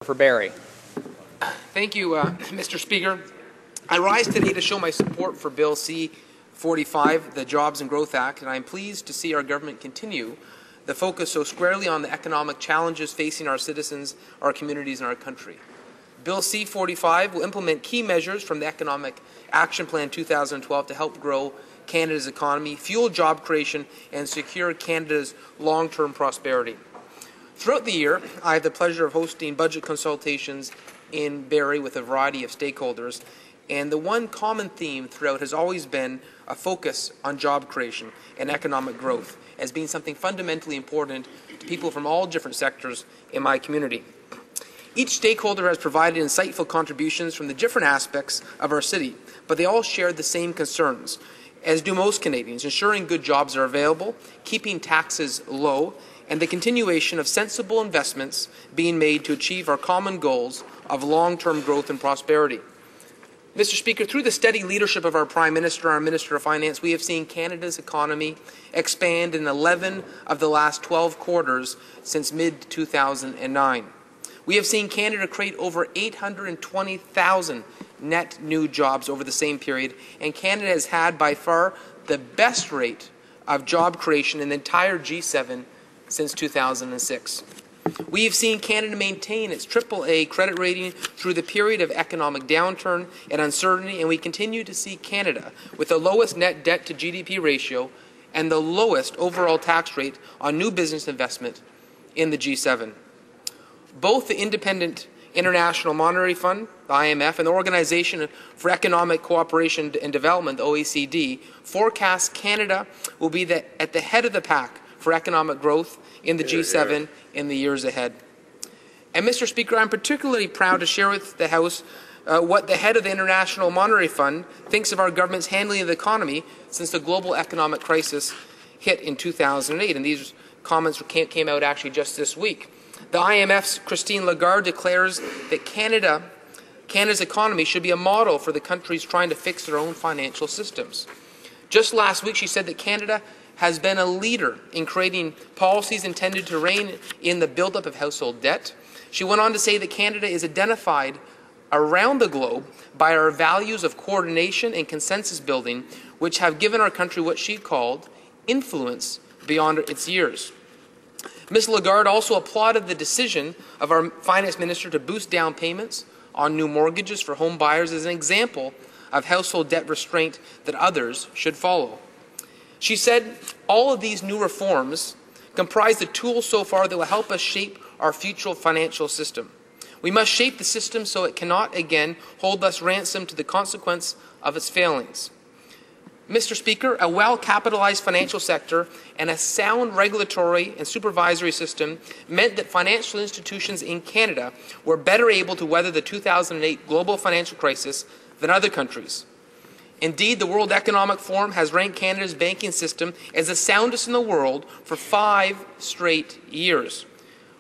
For Barrie. Thank you, Mr. Speaker. I rise today to show my support for Bill C-45, the Jobs and Growth Act, and I am pleased to see our government continue the focus so squarely on the economic challenges facing our citizens, our communities, and our country. Bill C-45 will implement key measures from the Economic Action Plan 2012 to help grow Canada's economy, fuel job creation, and secure Canada's long-term prosperity. Throughout the year, I have the pleasure of hosting budget consultations in Barrie with a variety of stakeholders, and the one common theme throughout has always been a focus on job creation and economic growth as being something fundamentally important to people from all different sectors in my community. Each stakeholder has provided insightful contributions from the different aspects of our city, but they all share the same concerns, as do most Canadians: ensuring good jobs are available, keeping taxes low, and the continuation of sensible investments being made to achieve our common goals of long-term growth and prosperity. Mr. Speaker, through the steady leadership of our Prime Minister and our Minister of Finance, we have seen Canada's economy expand in 11 of the last 12 quarters since mid-2009. We have seen Canada create over 820,000 net new jobs over the same period, and Canada has had by far the best rate of job creation in the entire G7 since 2006. We have seen Canada maintain its AAA credit rating through the period of economic downturn and uncertainty, and we continue to see Canada with the lowest net debt to GDP ratio and the lowest overall tax rate on new business investment in the G7. Both the Independent International Monetary Fund, the IMF, and the Organization for Economic Cooperation and Development, the OECD, forecast Canada will be at the head of the pack for economic growth in the G7 in the years ahead. And Mr. Speaker, I'm particularly proud to share with the House what the head of the International Monetary Fund thinks of our government's handling of the economy since the global economic crisis hit in 2008. And these comments came out actually just this week. The IMF's Christine Lagarde declares that Canada's economy should be a model for the countries trying to fix their own financial systems. Just last week, she said that Canada has been a leader in creating policies intended to rein in the buildup of household debt. She went on to say that Canada is identified around the globe by our values of coordination and consensus building, which have given our country what she called influence beyond its years. Ms. Lagarde also applauded the decision of our finance minister to boost down payments on new mortgages for home buyers as an example of household debt restraint that others should follow. She said all of these new reforms comprise the tools so far that will help us shape our future financial system. We must shape the system so it cannot again hold us ransom to the consequence of its failings. Mr. Speaker, a well-capitalized financial sector and a sound regulatory and supervisory system meant that financial institutions in Canada were better able to weather the 2008 global financial crisis than other countries. Indeed, the World Economic Forum has ranked Canada's banking system as the soundest in the world for 5 straight years.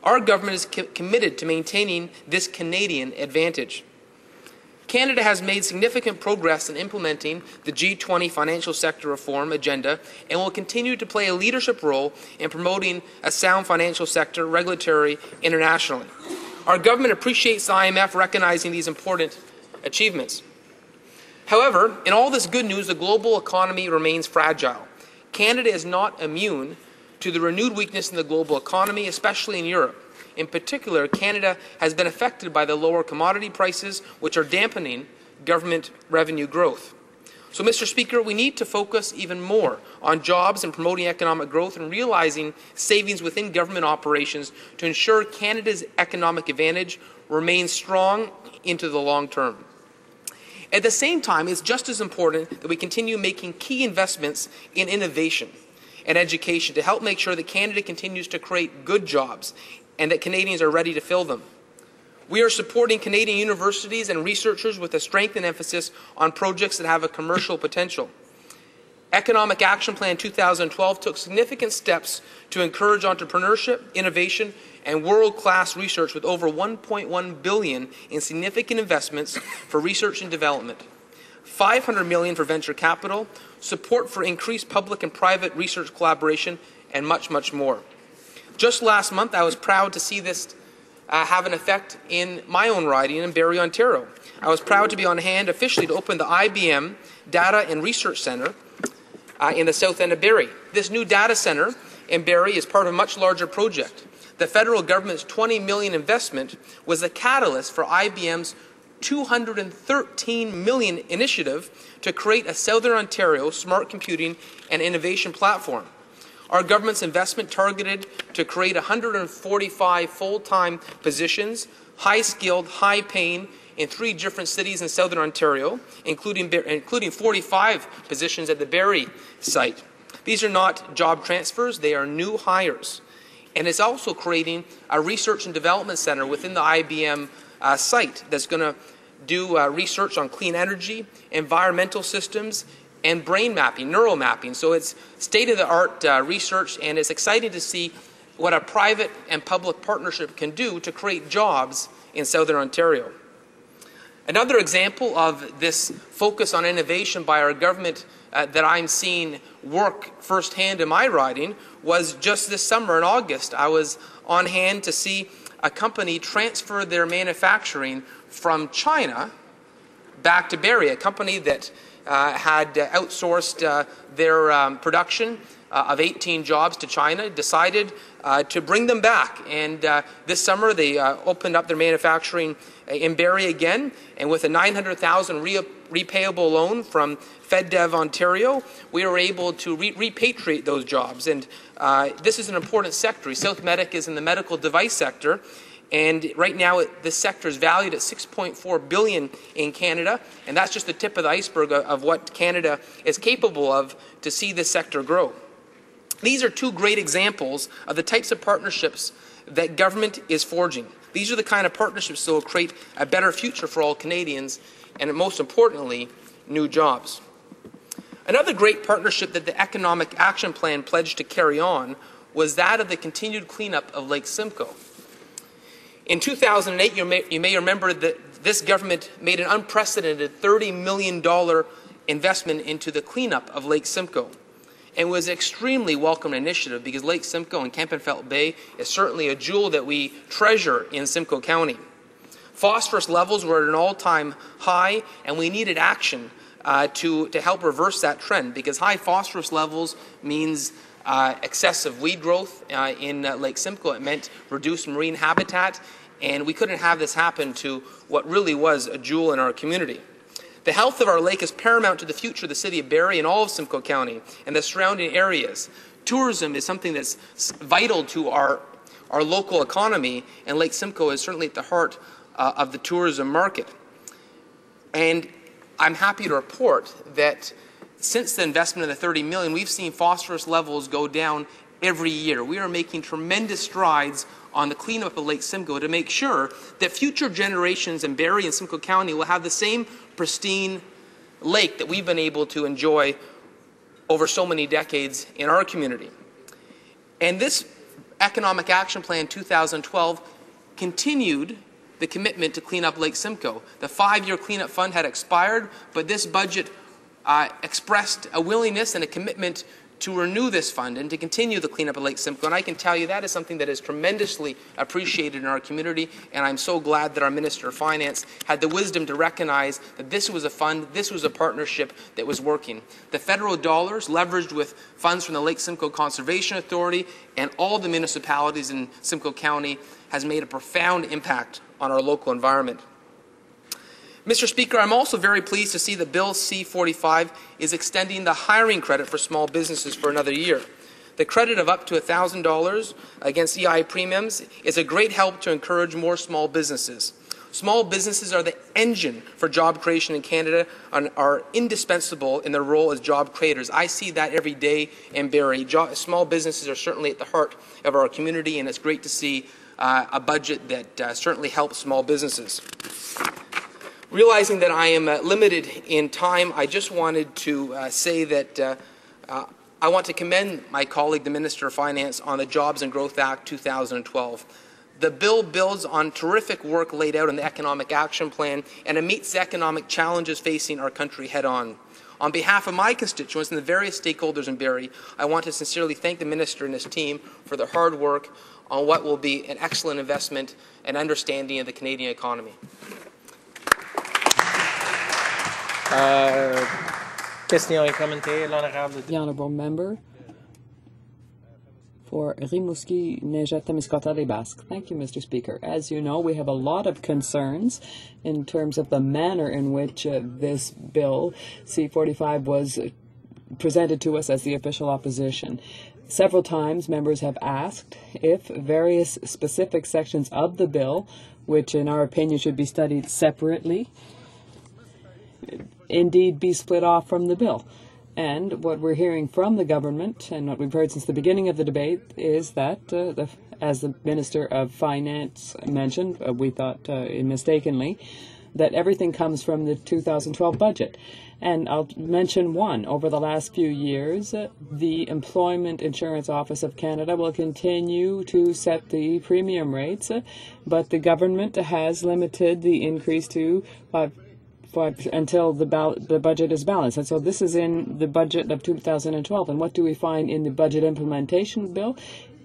Our government is committed to maintaining this Canadian advantage. Canada has made significant progress in implementing the G20 financial sector reform agenda and will continue to play a leadership role in promoting a sound financial sector regulatory internationally. Our government appreciates the IMF recognizing these important achievements. However, in all this good news, the global economy remains fragile. Canada is not immune to the renewed weakness in the global economy, especially in Europe. In particular, Canada has been affected by the lower commodity prices, which are dampening government revenue growth. So, Mr. Speaker, we need to focus even more on jobs and promoting economic growth and realizing savings within government operations to ensure Canada's economic advantage remains strong into the long term. At the same time, it's just as important that we continue making key investments in innovation and education to help make sure that Canada continues to create good jobs and that Canadians are ready to fill them. We are supporting Canadian universities and researchers with a strengthened emphasis on projects that have a commercial potential. Economic Action Plan 2012 took significant steps to encourage entrepreneurship, innovation, and world-class research with over $1.1 billion in significant investments for research and development, $500 million for venture capital, support for increased public and private research collaboration, and much, much more. Just last month, I was proud to see this have an effect in my own riding in Barrie, Ontario. I was proud to be on hand officially to open the IBM Data and Research Centre in the south end of Barrie. This new data centre in Barrie is part of a much larger project. The federal government's $20 million investment was the catalyst for IBM's $213 million initiative to create a Southern Ontario smart computing and innovation platform. Our government's investment targeted to create 145 full-time positions, high-skilled, high-paying, in 3 different cities in Southern Ontario, including 45 positions at the Barrie site. These are not job transfers, they are new hires. And it's also creating a research and development centre within the IBM site that's going to do research on clean energy, environmental systems, and brain mapping, neural mapping. So it's state-of-the-art research, and it's exciting to see what a private and public partnership can do to create jobs in Southern Ontario. Another example of this focus on innovation by our government that I'm seeing work firsthand in my riding was just this summer in August. I was on hand to see a company transfer their manufacturing from China back to Barrie, a company that had outsourced their production of 18 jobs to China, decided to bring them back. And this summer they opened up their manufacturing in Barrie again, and with a $900,000 repayable loan from FedDev Ontario, we were able to repatriate those jobs. And this is an important sector. South Medic is in the medical device sector, and right now this sector is valued at $6.4 billion in Canada, and that's just the tip of the iceberg of what Canada is capable of to see this sector grow. These are 2 great examples of the types of partnerships that government is forging. These are the kind of partnerships that will create a better future for all Canadians, and most importantly, new jobs. Another great partnership that the Economic Action Plan pledged to carry on was that of the continued cleanup of Lake Simcoe. In 2008, you may remember that this government made an unprecedented $30 million investment into the cleanup of Lake Simcoe. And it was an extremely welcome initiative because Lake Simcoe and Kempenfelt Bay is certainly a jewel that we treasure in Simcoe County. Phosphorus levels were at an all-time high, and we needed action to help reverse that trend, because high phosphorus levels means excessive weed growth in Lake Simcoe. It meant reduced marine habitat, and we couldn't have this happen to what really was a jewel in our community. The health of our lake is paramount to the future of the city of Barrie and all of Simcoe County and the surrounding areas. Tourism is something that's vital to our local economy, and Lake Simcoe is certainly at the heart of the tourism market. And I'm happy to report that since the investment of the $30 million, we've seen phosphorus levels go down every year. We are making tremendous strides on the cleanup of Lake Simcoe to make sure that future generations in Barrie and Simcoe County will have the same pristine lake that we've been able to enjoy over so many decades in our community. And this Economic Action Plan 2012 continued the commitment to clean up Lake Simcoe. The 5-year cleanup fund had expired, but this budget expressed a willingness and a commitment to renew this fund and to continue the cleanup of Lake Simcoe. And I can tell you that is something that is tremendously appreciated in our community, and I'm so glad that our Minister of Finance had the wisdom to recognize that this was a fund, this was a partnership that was working. The federal dollars, leveraged with funds from the Lake Simcoe Conservation Authority and all the municipalities in Simcoe County, has made a profound impact on our local environment. Mr. Speaker, I'm also very pleased to see that Bill C-45 is extending the hiring credit for small businesses for another year. The credit of up to $1,000 against EI premiums is a great help to encourage more small businesses. Small businesses are the engine for job creation in Canada and are indispensable in their role as job creators. I see that every day in Barrie. Small businesses are certainly at the heart of our community, and it's great to see a budget that certainly helps small businesses. Realizing that I am limited in time, I just wanted to say that I want to commend my colleague, the Minister of Finance, on the Jobs and Growth Act 2012. The bill builds on terrific work laid out in the Economic Action Plan, and it meets the economic challenges facing our country head-on. On behalf of my constituents and the various stakeholders in Barrie, I want to sincerely thank the Minister and his team for their hard work on what will be an excellent investment and understanding of the Canadian economy. Question et commentaire, l'honorable. The honourable member for Rimouski, Neja, Témiscouata, Les Basques. Thank you, Mr. Speaker. As you know, we have a lot of concerns in terms of the manner in which this bill, C-45, was presented to us as the official opposition. Several times, members have asked if various specific sections of the bill, which in our opinion should be studied separately, indeed be split off from the bill. And what we're hearing from the government, and what we've heard since the beginning of the debate, is that, as the Minister of Finance mentioned, we thought mistakenly, that everything comes from the 2012 budget. And I'll mention one. Over the last few years, the Employment Insurance Office of Canada will continue to set the premium rates, but the government has limited the increase to until the budget is balanced. And so this is in the budget of 2012. And what do we find in the budget implementation bill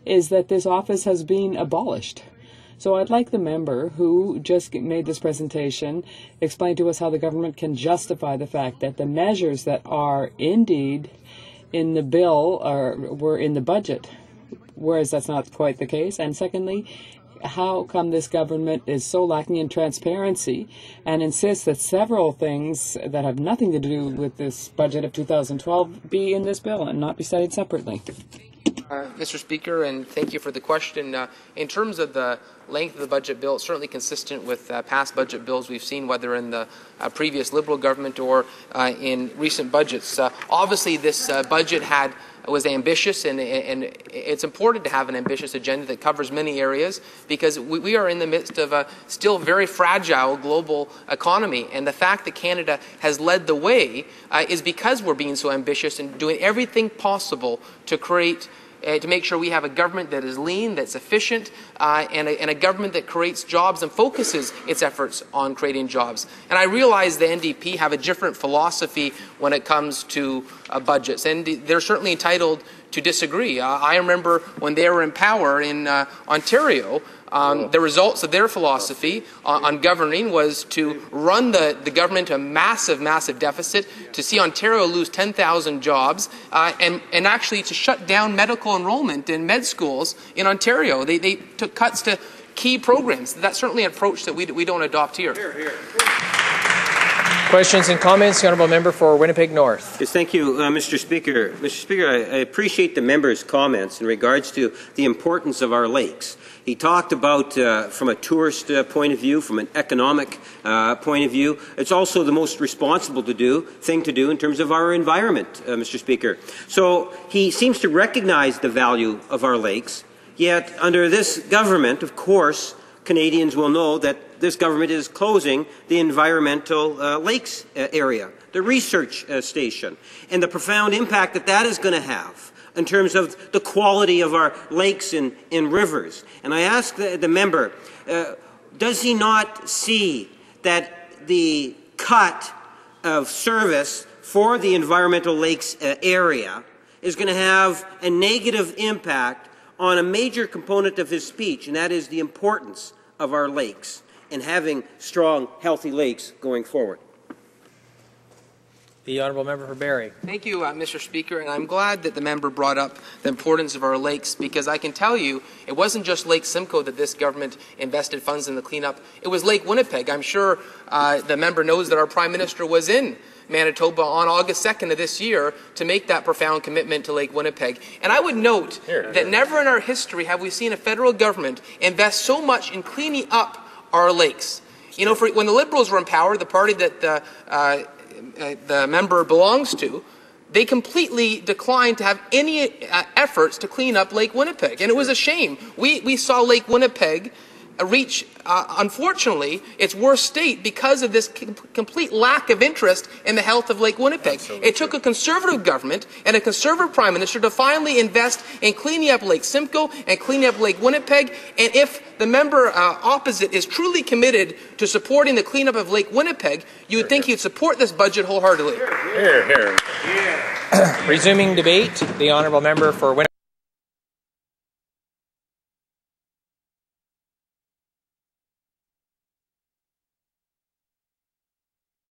is that this office has been abolished. So I'd like the member who just made this presentation explain to us how the government can justify the fact that the measures that are indeed in the bill were in the budget, whereas that's not quite the case. And secondly, how come this government is so lacking in transparency and insists that several things that have nothing to do with this budget of 2012 be in this bill and not be studied separately? Mr. Speaker, and thank you for the question. In terms of the length of the budget bill, it's certainly consistent with past budget bills we've seen, whether in the previous Liberal government or in recent budgets. Obviously, this budget was ambitious, and it's important to have an ambitious agenda that covers many areas, because we are in the midst of a still very fragile global economy, and the fact that Canada has led the way is because we're being so ambitious and doing everything possible to create to make sure we have a government that is lean, that's efficient, and a government that creates jobs and focuses its efforts on creating jobs. And I realize the NDP have a different philosophy when it comes to budgets, and they're certainly entitled to disagree. I remember when they were in power in Ontario, the results of their philosophy on governing was to run the government to a massive, massive deficit, to see Ontario lose 10,000 jobs, and actually to shut down medical enrollment in med schools in Ontario. They took cuts to key programs. That's certainly an approach that we don't adopt here. Hear, hear. Questions and comments, the honourable member for Winnipeg North. Yes, thank you, Mr. Speaker. Mr. Speaker, I appreciate the member's comments in regards to the importance of our lakes. He talked about, from a tourist point of view, from an economic point of view, it's also the most responsible thing to do in terms of our environment, Mr. Speaker. So he seems to recognize the value of our lakes, yet under this government, of course, Canadians will know that this government is closing the environmental lakes area, the research station, and the profound impact that that is going to have in terms of the quality of our lakes and rivers. And I ask the member, does he not see that the cut of service for the environmental lakes area is going to have a negative impact on a major component of his speech, and that is the importance of our lakes and having strong, healthy lakes going forward? The honourable member for Barrie. Thank you, Mr. Speaker, and I'm glad that the member brought up the importance of our lakes, because I can tell you it wasn't just Lake Simcoe that this government invested funds in the cleanup. It was Lake Winnipeg. I'm sure the member knows that our Prime Minister was in Manitoba on August 2nd of this year to make that profound commitment to Lake Winnipeg. And I would note that never in our history have we seen a federal government invest so much in cleaning up our lakes. You know, when the Liberals were in power, the party that the member belongs to, they completely declined to have any efforts to clean up Lake Winnipeg. And it was a shame. We saw Lake Winnipeg reach, unfortunately, its worst state because of this complete lack of interest in the health of Lake Winnipeg. It took a Conservative government and a Conservative Prime Minister to finally invest in cleaning up Lake Simcoe and cleaning up Lake Winnipeg. And if the member opposite is truly committed to supporting the cleanup of Lake Winnipeg, you would think he'd support this budget wholeheartedly. Resuming debate, the honourable member for Winnipeg.